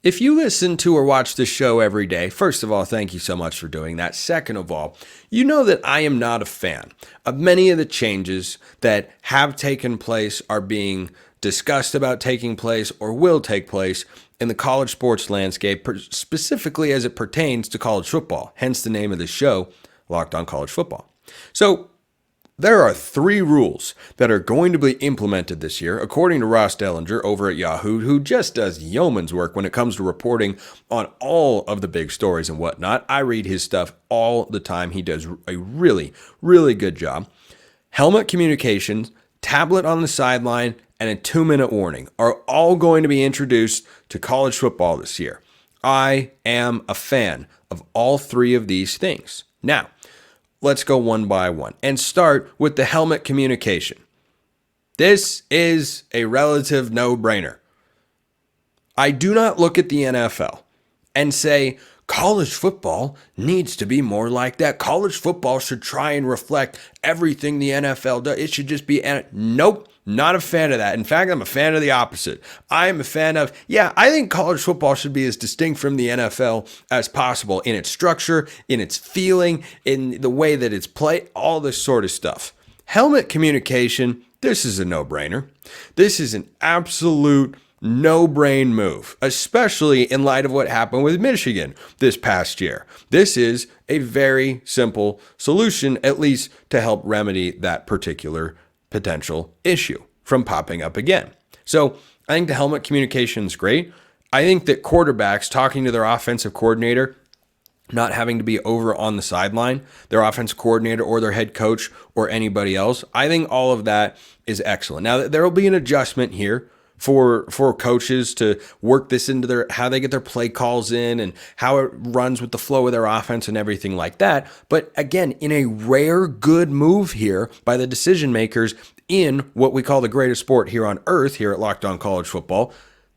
If you listen to or watch this show every day, first of all, thank you so much for doing that. Second of all, you know that I am not a fan of many of the changes that have taken place, are being discussed about taking place, or will take place in the college sports landscape, specifically as it pertains to college football. Hence the name of the show, Locked on College Football. So, there are 3 rules that are going to be implemented this year, according to Ross Dellinger over at Yahoo, who just does yeoman's work when it comes to reporting on all of the big stories and whatnot. I read his stuff all the time. He does a really, really good job. Helmet communications, tablet on the sideline, and a 2-minute warning are all going to be introduced to college football this year. I am a fan of all 3 of these things. Now, let's go one by one and start with the helmet communication. This is a relative no-brainer. I do not look at the NFL and say, college football needs to be more like that. College football should try and reflect everything the NFL does. It should just be, nope, not a fan of that. In fact, I'm a fan of the opposite. I am a fan of, I think college football should be as distinct from the NFL as possible in its structure, in its feeling, in the way that it's played, all this sort of stuff. Helmet communication, this is a no-brainer. This is an absolute no-brain move, especially in light of what happened with Michigan this past year. This is a very simple solution, at least to help remedy that particular potential issue from popping up again. So I think the helmet communication is great. I think that quarterbacks talking to their offensive coordinator, not having to be over on the sideline, their offensive coordinator or their head coach or anybody else, I think all of that is excellent. Now, there will be an adjustment here for coaches to work this into how they get their play calls in and how it runs with the flow of their offense and everything like that. But again, in a rare good move here by the decision makers in what we call the greatest sport here on earth, here at Locked On College Football,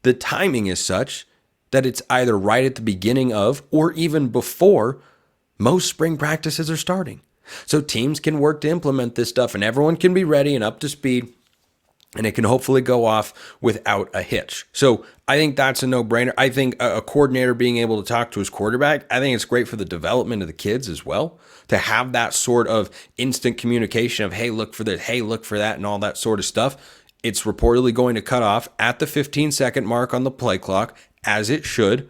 the timing is such that it's either right at the beginning of or even before most spring practices are starting. So teams can work to implement this stuff and everyone can be ready and up to speed, and it can hopefully go off without a hitch. So I think that's a no-brainer. I think a coordinator being able to talk to his quarterback, I think it's great for the development of the kids as well, to have that sort of instant communication of, hey, look for this, hey, look for that, and all that sort of stuff. It's reportedly going to cut off at the 15-second mark on the play clock, as it should.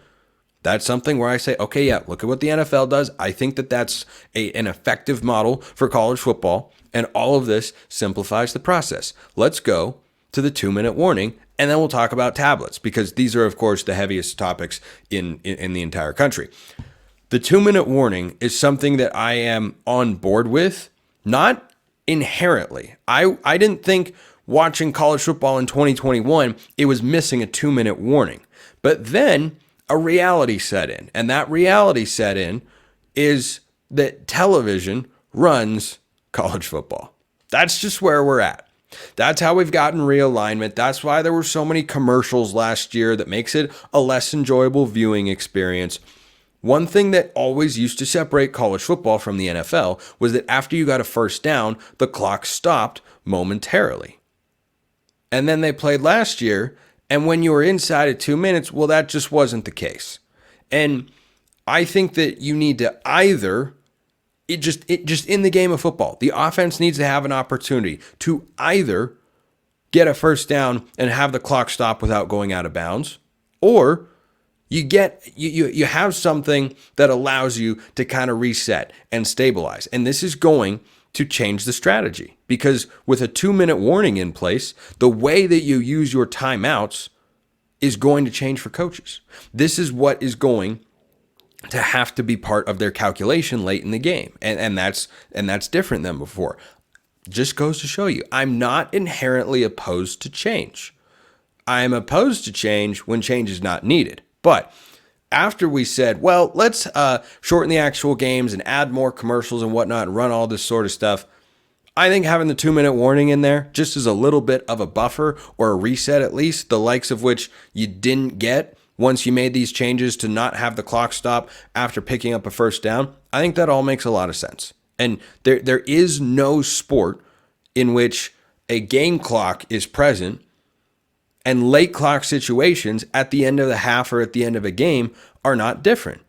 That's something where I say, okay, look at what the NFL does. I think that that's an effective model for college football. And all of this simplifies the process. Let's go to the 2-minute warning, and then we'll talk about tablets, because these are, of course, the heaviest topics in the entire country. The 2-minute warning is something that I am on board with, not inherently. I didn't think watching college football in 2021, it was missing a 2-minute warning. But then a reality set in, and that reality set in is that television runs college football. That's just where we're at. That's how we've gotten realignment. That's why there were so many commercials last year that makes it a less enjoyable viewing experience. One thing that always used to separate college football from the NFL was that after you got a first down, the clock stopped momentarily. And then they played last year, and when you were inside of 2 minutes, well, that just wasn't the case. And I think that you need to either It just in the game of football, the offense needs to have an opportunity to either get a first down and have the clock stop without going out of bounds, or you have something that allows you to kind of reset and stabilize. And this is going to change the strategy, because with a 2-minute warning in place, the way that you use your timeouts is going to change for coaches. This is what is going to have to be part of their calculation late in the game. And that's different than before. Just goes to show you, I'm not inherently opposed to change. I'm opposed to change when change is not needed. But after we said, well, let's shorten the actual games and add more commercials and whatnot and run all this sort of stuff, I think having the 2-minute warning in there just as a little bit of a buffer or a reset, at least, the likes of which you didn't get once you made these changes to not have the clock stop after picking up a first down, I think that all makes a lot of sense. And there is no sport in which a game clock is present and late clock situations at the end of the half or at the end of a game are not different.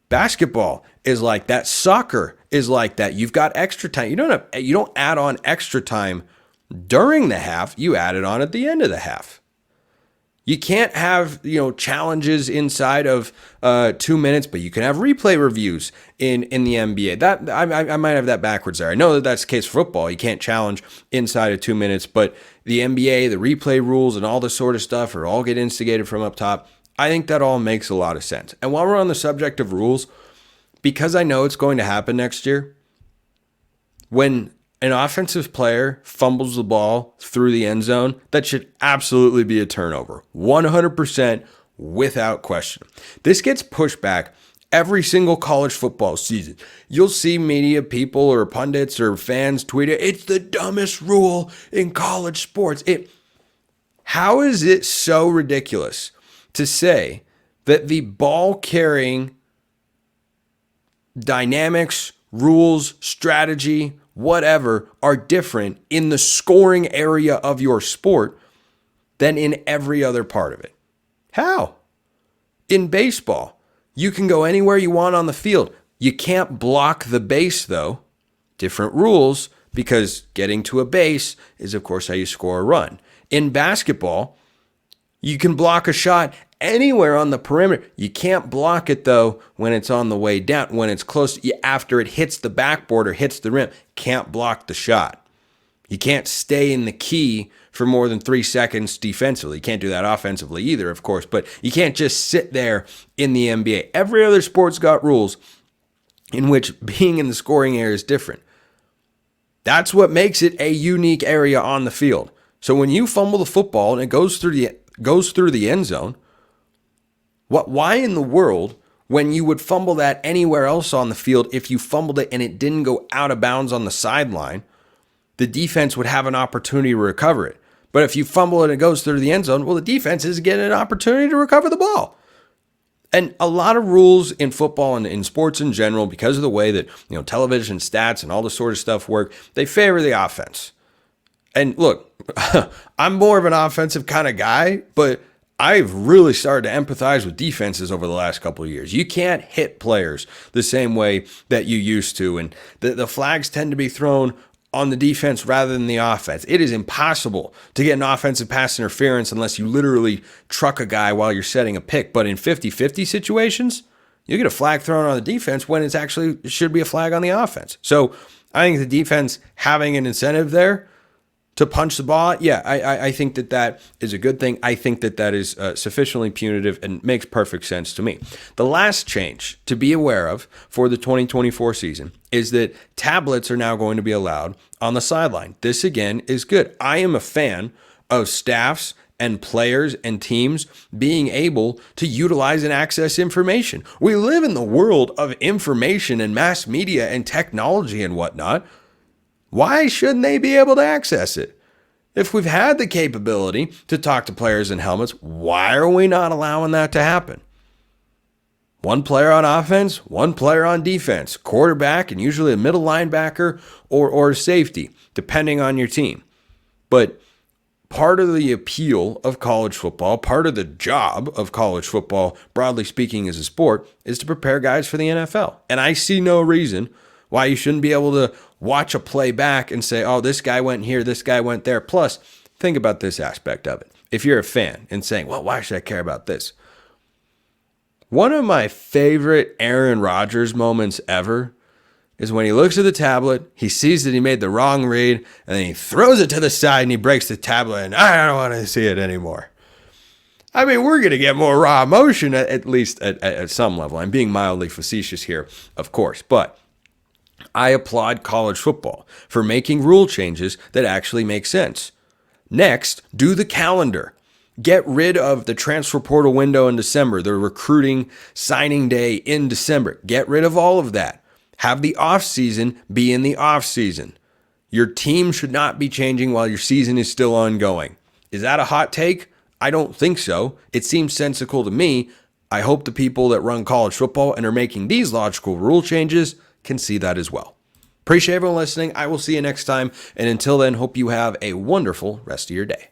Basketball is like that. Soccer is like that. You've got extra time. You don't add on extra time during the half. You add it on at the end of the half. You can't have, challenges inside of 2 minutes, but you can have replay reviews in the NBA. That I might have that backwards there. I know that that's the case for football. You can't challenge inside of 2 minutes, but the NBA, the replay rules, and all this sort of stuff are all get instigated from up top. I think that all makes a lot of sense. And while we're on the subject of rules, because I know it's going to happen next year, when an offensive player fumbles the ball through the end zone, that should absolutely be a turnover. 100% without question. This gets pushed back every single college football season. You'll see media people or pundits or fans tweet it, it's the dumbest rule in college sports. How is it so ridiculous to say that the ball carrying dynamics, rules, strategy, whatever, are different in the scoring area of your sport than in every other part of it? How? In baseball, you can go anywhere you want on the field. You can't block the base, though. Different rules, because getting to a base is, of course, how you score a run. In basketball, you can block a shot anywhere on the perimeter. You can't block it, though, when it's on the way down, when it's close, after it hits the backboard or hits the rim. Can't block the shot. You can't stay in the key for more than 3 seconds defensively. You can't do that offensively either, of course, but you can't just sit there in the NBA. Every other sport's got rules in which being in the scoring area is different. That's what makes it a unique area on the field. So when you fumble the football and it goes through the end zone, why in the world, when you would fumble that anywhere else on the field, if you fumbled it and it didn't go out of bounds on the sideline, the defense would have an opportunity to recover it? But if you fumble it and it goes through the end zone, well, the defense is getting an opportunity to recover the ball. And a lot of rules in football and in sports in general, because of the way that television stats and all this sort of stuff work, they favor the offense. And look, I'm more of an offensive kind of guy, but I've really started to empathize with defenses over the last couple of years. You can't hit players the same way that you used to, and the flags tend to be thrown on the defense rather than the offense. It is impossible to get an offensive pass interference unless you literally truck a guy while you're setting a pick. But in 50-50 situations, you get a flag thrown on the defense when it should be a flag on the offense. So I think the defense having an incentive there to punch the ball, I think that is a good thing. I think that is sufficiently punitive and makes perfect sense to me. The last change to be aware of for the 2024 season is that tablets are now going to be allowed on the sideline. This, again, is good. I am a fan of staffs and players and teams being able to utilize and access information. We live in the world of information and mass media and technology and whatnot. Why shouldn't they be able to access it? If we've had the capability to talk to players in helmets, why are we not allowing that to happen? One player on offense, one player on defense, quarterback, and usually a middle linebacker or safety, depending on your team. But part of the appeal of college football, part of the job of college football, broadly speaking as a sport, is to prepare guys for the NFL. And I see no reason why you shouldn't be able to watch a play back and say, oh, this guy went here, this guy went there. Plus, think about this aspect of it. If you're a fan and saying, well, why should I care about this? One of my favorite Aaron Rodgers moments ever is when he looks at the tablet, he sees that he made the wrong read, and then he throws it to the side and he breaks the tablet, and I don't want to see it anymore. I mean, we're going to get more raw emotion, at least at some level. I'm being mildly facetious here, of course, but I applaud college football for making rule changes that actually make sense. Next, do the calendar. Get rid of the transfer portal window in December, the recruiting signing day in December. Get rid of all of that. Have the offseason be in the offseason. Your team should not be changing while your season is still ongoing. Is that a hot take? I don't think so. It seems sensical to me. I hope the people that run college football and are making these logical rule changes can see that as well. Appreciate everyone listening. I will see you next time. And until then, hope you have a wonderful rest of your day.